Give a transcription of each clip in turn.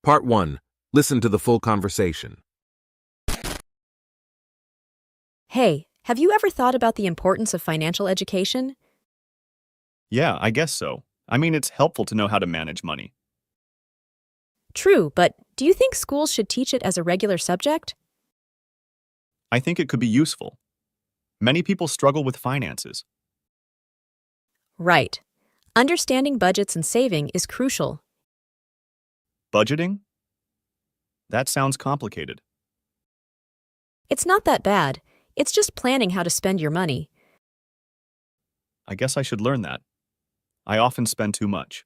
Part 1. Listen to the full conversation. Hey, have you ever thought about the importance of financial education? Yeah, I guess so. I mean, it's helpful to know how to manage money. True, but do you think schools should teach it as a regular subject? I think it could be useful. Many people struggle with finances. Right. Understanding budgets and saving is crucial. Budgeting? That sounds complicated. It's not that bad. It's just planning how to spend your money. I guess I should learn that. I often spend too much.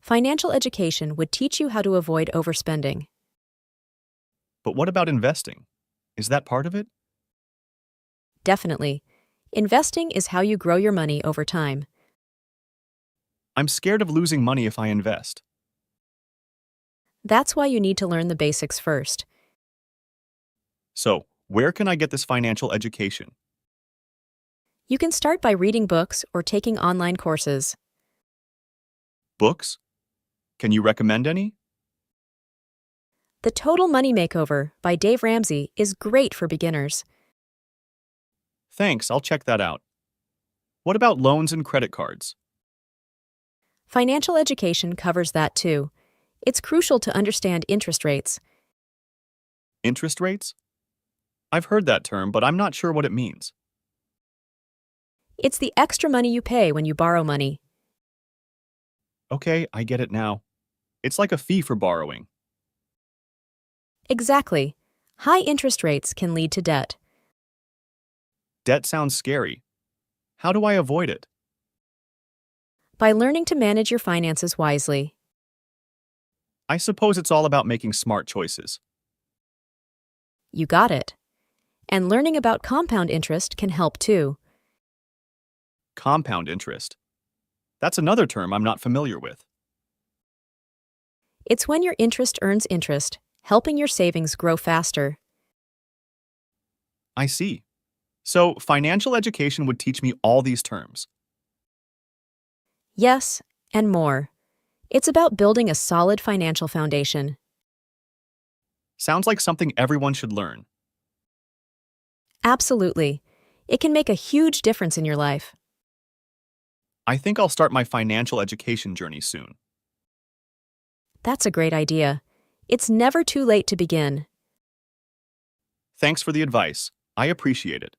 Financial education would teach you how to avoid overspending. But what about investing? Is that part of it? Definitely. Investing is how you grow your money over time. I'm scared of losing money if I invest. That's why you need to learn the basics first. So, where can I get this financial education? You can start by reading books or taking online courses. Books? Can you recommend any? The Total Money Makeover by Dave Ramsey is great for beginners. Thanks, I'll check that out. What about loans and credit cards? Financial education covers that too. It's crucial to understand interest rates. Interest rates? I've heard that term, but I'm not sure what it means. It's the extra money you pay when you borrow money. Okay, I get it now. It's like a fee for borrowing. Exactly. High interest rates can lead to debt. Debt sounds scary. How do I avoid it? By learning to manage your finances wisely. I suppose it's all about making smart choices. You got it. And learning about compound interest can help too. Compound interest. That's another term I'm not familiar with. It's when your interest earns interest, helping your savings grow faster. I see. So, financial education would teach me all these terms. Yes, and more. It's about building a solid financial foundation. Sounds like something everyone should learn. Absolutely. It can make a huge difference in your life. I think I'll start my financial education journey soon. That's a great idea. It's never too late to begin. Thanks for the advice. I appreciate it.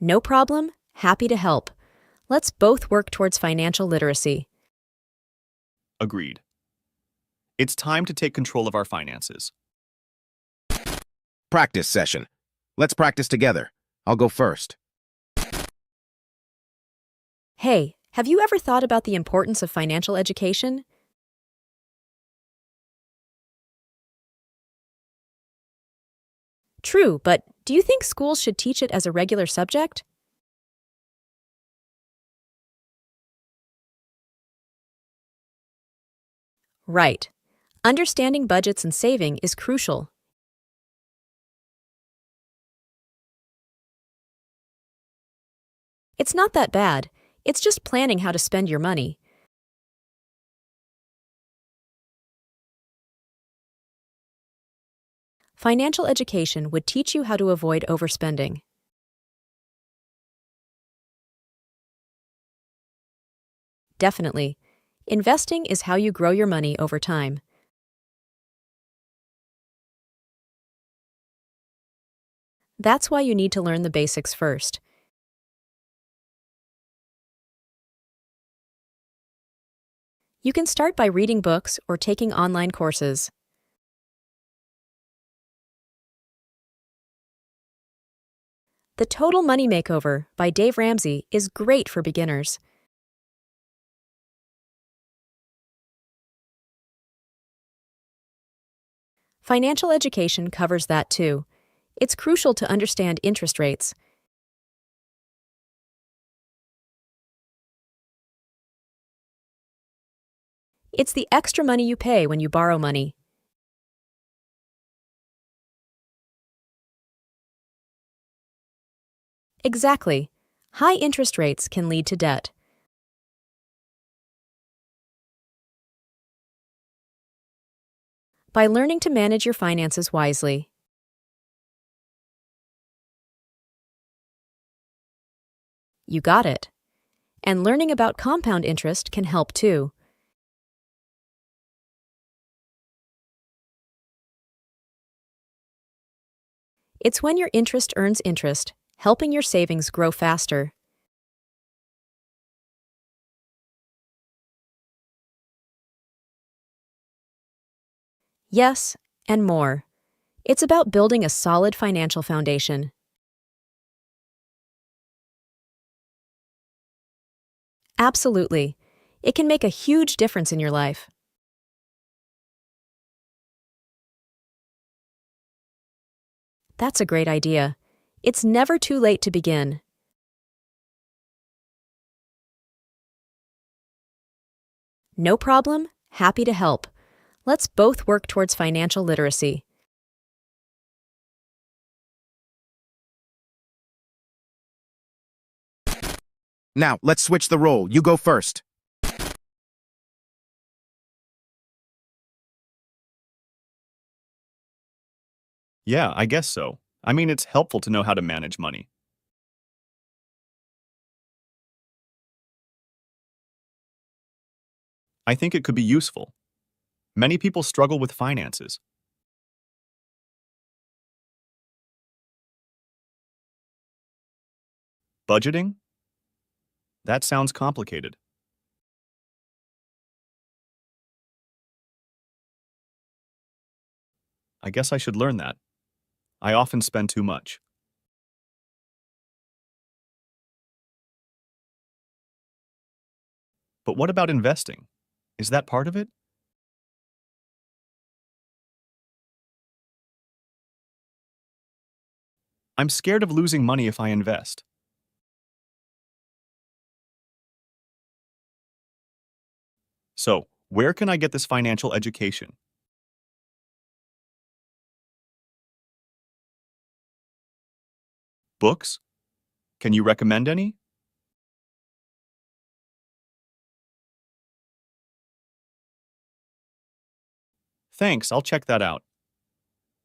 No problem. Happy to help. Let's both work towards financial literacy. Agreed. It's time to take control of our finances. Practice session. Let's practice together. I'll go first. Hey, have you ever thought about the importance of financial education? True, but do you think schools should teach it as a regular subject? Right. Understanding budgets and saving is crucial. It's not that bad. It's just planning how to spend your money. Financial education would teach you how to avoid overspending. Definitely. Investing is how you grow your money over time. That's why you need to learn the basics first. You can start by reading books or taking online courses. The Total Money Makeover by Dave Ramsey is great for beginners. Financial education covers that too. It's crucial to understand interest rates. It's the extra money you pay when you borrow money. Exactly. High interest rates can lead to debt. By learning to manage your finances wisely. You got it. And learning about compound interest can help too. It's when your interest earns interest, helping your savings grow faster. Yes, and more. It's about building a solid financial foundation. Absolutely. It can make a huge difference in your life. That's a great idea. It's never too late to begin. No problem. Happy to help. Let's both work towards financial literacy. Now, let's switch the role. You go first. Yeah, I guess so. I mean, it's helpful to know how to manage money. I think it could be useful. Many people struggle with finances. Budgeting? That sounds complicated. I guess I should learn that. I often spend too much. But what about investing? Is that part of it? I'm scared of losing money if I invest. So, where can I get this financial education? Books? Can you recommend any? Thanks, I'll check that out.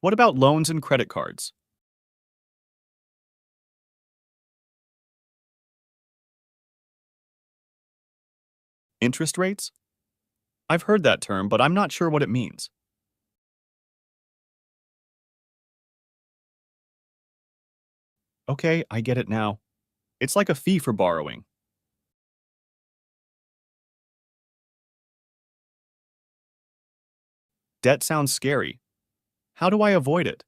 What about loans and credit cards? Interest rates? I've heard that term, but I'm not sure what it means. Okay, I get it now. It's like a fee for borrowing. Debt sounds scary. How do I avoid it?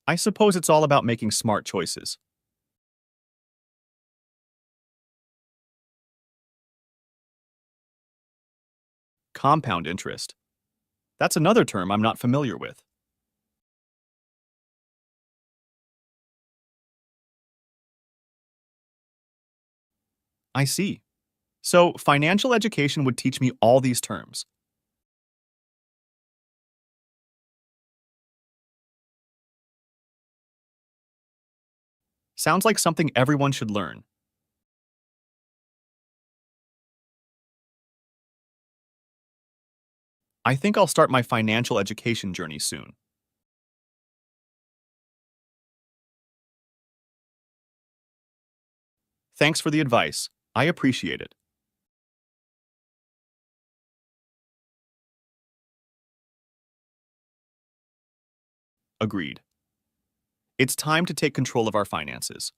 I suppose it's all about making smart choices. Compound interest. That's another term I'm not familiar with. I see. So, financial education would teach me all these terms. Sounds like something everyone should learn. I think I'll start my financial education journey soon. Thanks for the advice. I appreciate it. Agreed. It's time to take control of our finances.